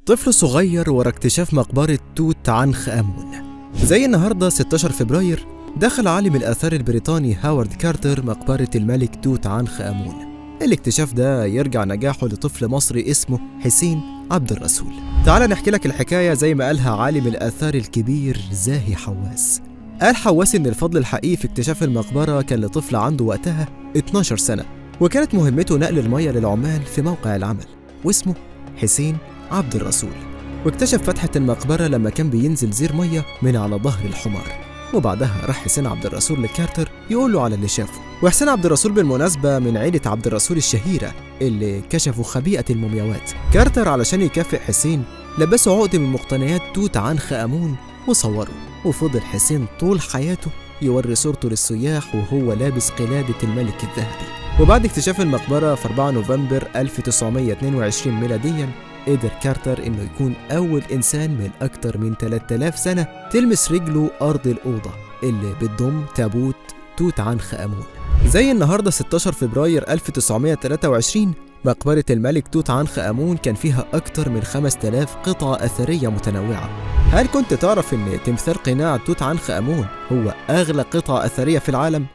طفل صغير ورا اكتشاف مقبرة توت عنخ آمون. زي النهاردة 16 فبراير دخل عالم الآثار البريطاني هاورد كارتر مقبرة الملك توت عنخ آمون. الاكتشاف ده يرجع نجاحه لطفل مصري اسمه حسين عبد الرسول. تعال نحكي لك الحكاية زي ما قالها عالم الآثار الكبير زاهي حواس. قال حواس إن الفضل الحقيقي في اكتشاف المقبرة كان لطفل عنده وقتها 12 سنة، وكانت مهمته نقل المية للعمال في موقع العمل، واسمه حسين عبد الرسول. واكتشف فتحة المقبرة لما كان بينزل زير مية من على ظهر الحمار. وبعدها راح حسين عبد الرسول لكارتر يقول له على اللي شافه. وحسين عبد الرسول بالمناسبة من عيلة عبد الرسول الشهيرة اللي كشفوا خبيئة المومياوات. كارتر علشان يكافئ حسين لبسه عقد من مقتنيات توت عنخ آمون وصوره، وفضل حسين طول حياته يوري صورته للسياح وهو لابس قلادة الملك الذهبي. وبعد اكتشاف المقبرة في 4 نوفمبر 1922 ميلادياً قدر كارتر إنه يكون أول إنسان من أكتر من 3000 سنة تلمس رجله أرض الأوضة اللي بتضم تابوت توت عنخ آمون. زي النهاردة 16 فبراير 1923 مقبرة الملك توت عنخ آمون كان فيها أكتر من 5000 قطعة أثرية متنوعة. هل كنت تعرف إن تمثال قناع توت عنخ آمون هو أغلى قطعة أثرية في العالم؟